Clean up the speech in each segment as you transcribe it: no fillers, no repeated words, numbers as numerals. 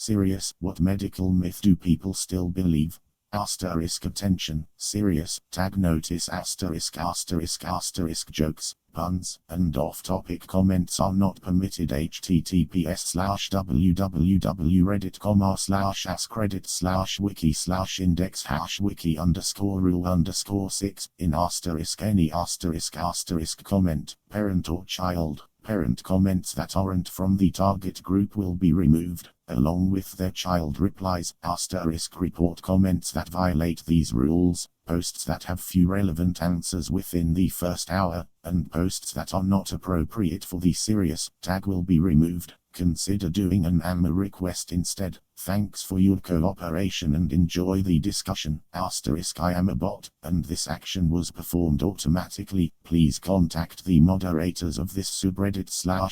Serious, what medical myth do people still believe? Asterisk attention, serious, tag notice asterisk asterisk asterisk jokes, puns, and off-topic comments are not permitted. https://www.reddit.com/ascredit/wiki/index#wiki_rule_6 in asterisk any asterisk comment, parent or child. Parent comments that aren't from the target group will be removed, along with their child replies. Asterisk report comments that violate these rules, posts that have few relevant answers within the first hour, and posts that are not appropriate for the serious tag will be removed. Consider doing an AMA request instead. Thanks for your cooperation and enjoy the discussion. Asterisk I am a bot, and this action was performed automatically. Please contact the moderators of this subreddit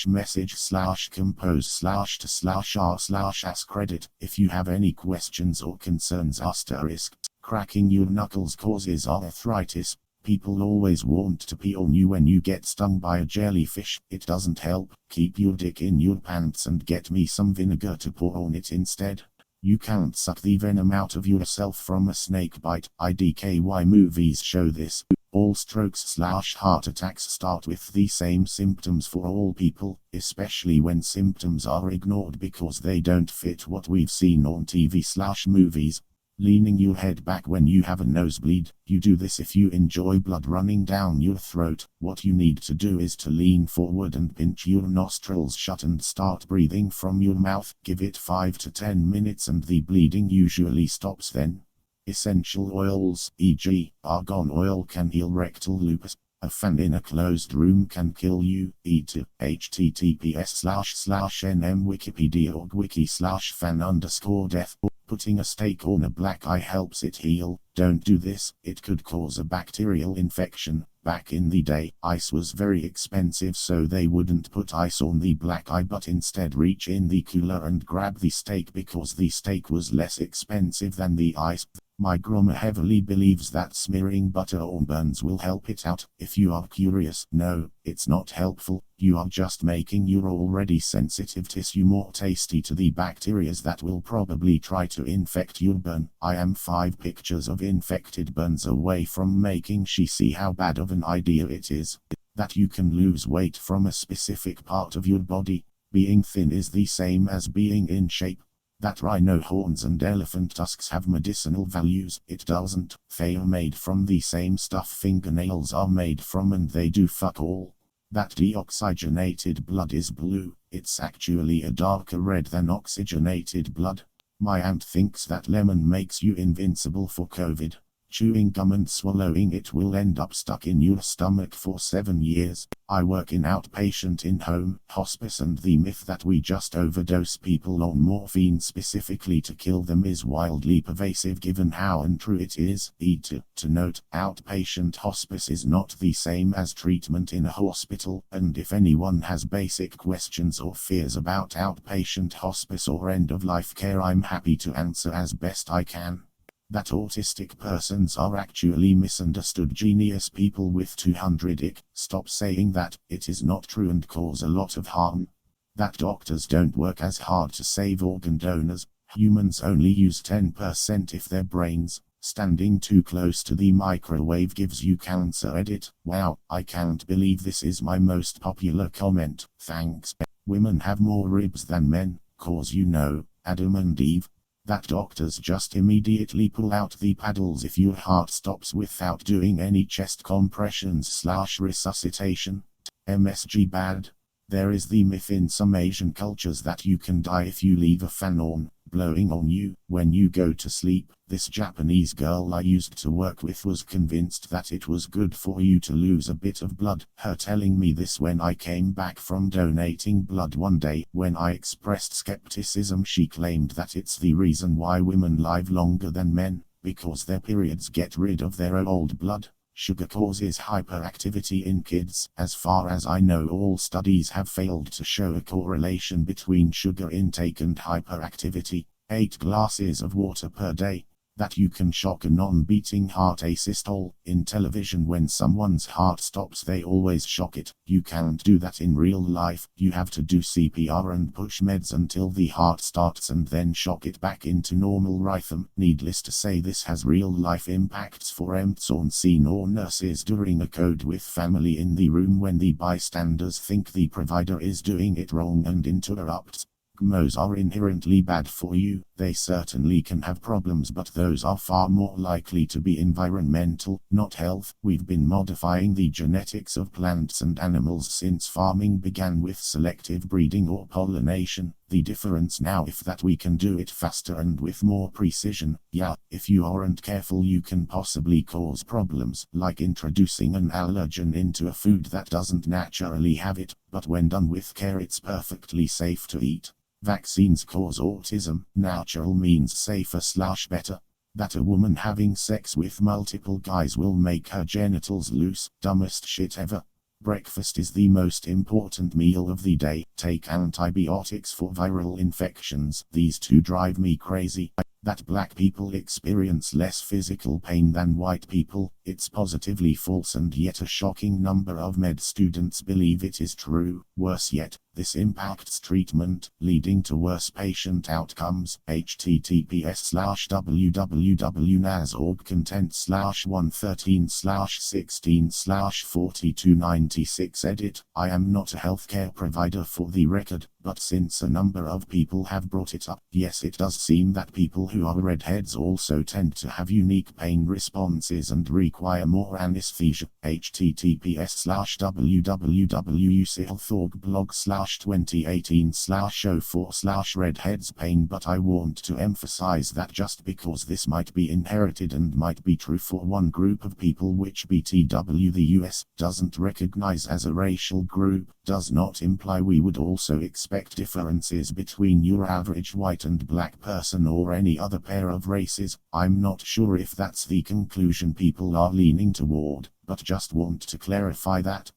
/message/compose/to/r/AskReddit if you have any questions or concerns. Asterisk cracking your knuckles causes arthritis. People always want to pee on you when you get stung by a jellyfish. It doesn't help. Keep your dick in your pants and get me some vinegar to pour on it instead. You can't suck the venom out of yourself from a snake bite. IDKY movies show this. All strokes/heart attacks start with the same symptoms for all people, especially when symptoms are ignored because they don't fit what we've seen on TV/movies. Leaning your head back when you have a nosebleed. You do this if you enjoy blood running down your throat. What you need to do is to lean forward and pinch your nostrils shut and start breathing from your mouth. Give it 5 to 10 minutes and the bleeding usually stops then. Essential oils, e.g., argan oil, can heal rectal lupus. A fan in a closed room can kill you. https://nmwikipedia.org/wiki/fan_death. Putting a steak on a black eye helps it heal. Don't do this, it could cause a bacterial infection. Back in the day, ice was very expensive, so they wouldn't put ice on the black eye but instead reach in the cooler and grab the steak because the steak was less expensive than the ice. My grandma heavily believes that smearing butter on burns will help it out. If you are curious, no, it's not helpful. You are just making your already sensitive tissue more tasty to the bacteria that will probably try to infect your burn. I am 5 pictures of infected burns away from making she see how bad of an idea it is. That you can lose weight from a specific part of your body. Being thin is the same as being in shape. That rhino horns and elephant tusks have medicinal values. It doesn't. They are made from the same stuff fingernails are made from and they do fuck all. That deoxygenated blood is blue. It's actually a darker red than oxygenated blood. My aunt thinks that lemon makes you invincible for COVID. Chewing gum and swallowing it will end up stuck in your stomach for 7 years. I work in outpatient in-home hospice, and the myth that we just overdose people on morphine specifically to kill them is wildly pervasive given how untrue it is. To note, outpatient hospice is not the same as treatment in a hospital, and if anyone has basic questions or fears about outpatient hospice or end-of-life care, I'm happy to answer as best I can. That autistic persons are actually misunderstood genius people with 200 IQ. Stop saying that, it is not true and cause a lot of harm. That doctors don't work as hard to save organ donors. Humans only use 10% if their brains. Standing too close to the microwave gives you cancer. Edit. Wow, I can't believe this is my most popular comment. Thanks. Women have more ribs than men, cause you know, Adam and Eve. That doctors just immediately pull out the paddles if your heart stops without doing any chest compressions/resuscitation. MSG bad. There is the myth in some Asian cultures that you can die if you leave a fan on, blowing on you, when you go to sleep. This Japanese girl I used to work with was convinced that it was good for you to lose a bit of blood. Her telling me this when I came back from donating blood one day. When I expressed skepticism, she claimed that it's the reason why women live longer than men, because their periods get rid of their old blood. Sugar causes hyperactivity in kids. As far as I know, all studies have failed to show a correlation between sugar intake and hyperactivity. 8 glasses of water per day. That you can shock a non-beating heart asystole. In television, when someone's heart stops they always shock it. You can't do that in real life. You have to do CPR and push meds until the heart starts and then shock it back into normal rhythm. Needless to say, this has real life impacts for EMTs on scene or nurses during a code with family in the room when the bystanders think the provider is doing it wrong and interrupts. GMOs are inherently bad for you. They certainly can have problems, but those are far more likely to be environmental, not health. We've been modifying the genetics of plants and animals since farming began with selective breeding or pollination. The difference now is that we can do it faster and with more precision. Yeah, if you aren't careful you can possibly cause problems, like introducing an allergen into a food that doesn't naturally have it, but when done with care it's perfectly safe to eat. Vaccines cause autism. Natural means safer/better. That a woman having sex with multiple guys will make her genitals loose. Dumbest shit ever. Breakfast is the most important meal of the day. Take antibiotics for viral infections. These two drive me crazy. That black people experience less physical pain than white people. It's positively false, and yet a shocking number of med students believe it is true. Worse yet, this impacts treatment, leading to worse patient outcomes. https://www.nas.org content/113/16/4296 edit. I am not a healthcare provider for the record, but since a number of people have brought it up, yes, it does seem that people who are redheads also tend to have unique pain responses and require more anesthesia. https://www.uclthorgblog/2018/04/redheads pain. But I want to emphasize that just because this might be inherited and might be true for one group of people, which BTW the US doesn't recognize as a racial group, does not imply we would also expect differences between your average white and black person or any other pair of races. I'm not sure if that's the conclusion people are leaning toward, but just want to clarify that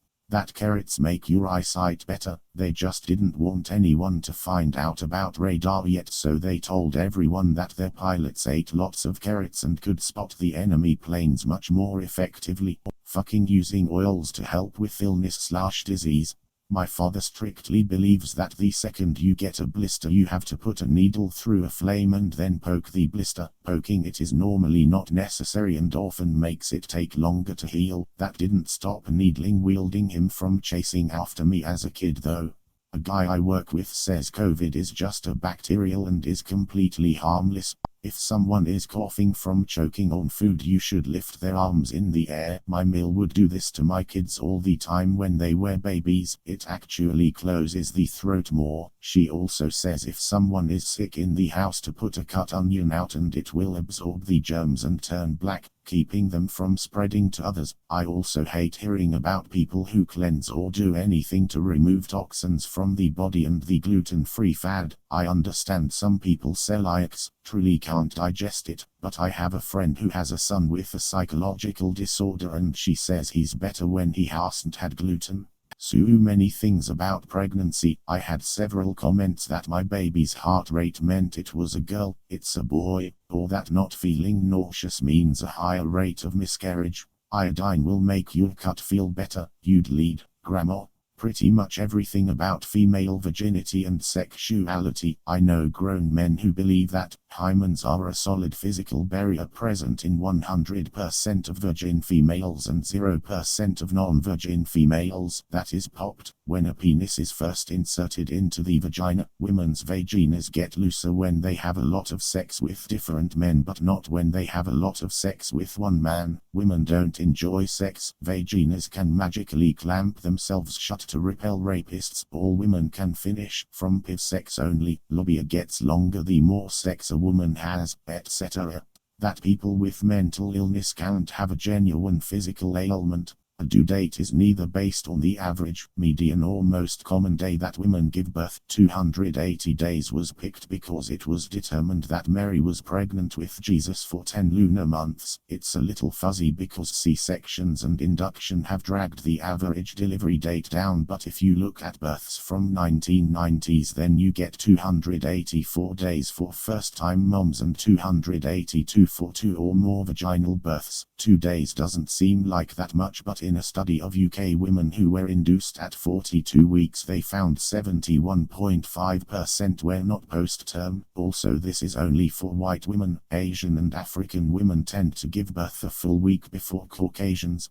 carrots make your eyesight better. They just didn't want anyone to find out about radar yet, so they told everyone that their pilots ate lots of carrots and could spot the enemy planes much more effectively. Fucking using oils to help with illness/disease. My father strictly believes that the second you get a blister you have to put a needle through a flame and then poke the blister. Poking it is normally not necessary and often makes it take longer to heal. That didn't stop needling wielding him from chasing after me as a kid though. A guy I work with says COVID is just a bacterial and is completely harmless. If someone is coughing from choking on food, you should lift their arms in the air. My mill would do this to my kids all the time when they were babies. It actually closes the throat more. She also says if someone is sick in the house to put a cut onion out and it will absorb the germs and turn black, keeping them from spreading to others. I also hate hearing about people who cleanse or do anything to remove toxins from the body and the gluten-free fad. I understand some people celiacs truly can't digest it, but I have a friend who has a son with a psychological disorder and she says he's better when he hasn't had gluten. So many things about pregnancy. I had several comments that my baby's heart rate meant it was a girl, it's a boy, or that not feeling nauseous means a higher rate of miscarriage. Iodine will make your gut feel better. You'd lead, Grandma. Pretty much everything about female virginity and sexuality. I know grown men who believe that hymens are a solid physical barrier present in 100% of virgin females and 0% of non-virgin females. That is popped. When a penis is first inserted into the vagina, women's vaginas get looser when they have a lot of sex with different men, but not when they have a lot of sex with one man. Women don't enjoy sex. Vaginas can magically clamp themselves shut to repel rapists. All women can finish. From PIV sex only. Labia gets longer the more sex a woman has, etc. That people with mental illness can't have a genuine physical ailment. A due date is neither based on the average, median or most common day that women give birth. 280 days was picked because it was determined that Mary was pregnant with Jesus for 10 lunar months. It's a little fuzzy because C-sections and induction have dragged the average delivery date down, but if you look at births from 1990s then you get 284 days for first-time moms and 282 for 2 or more vaginal births. 2 days doesn't seem like that much, but in a study of UK women who were induced at 42 weeks they found 71.5% were not post-term. Also, this is only for white women. Asian and African women tend to give birth a full week before Caucasians.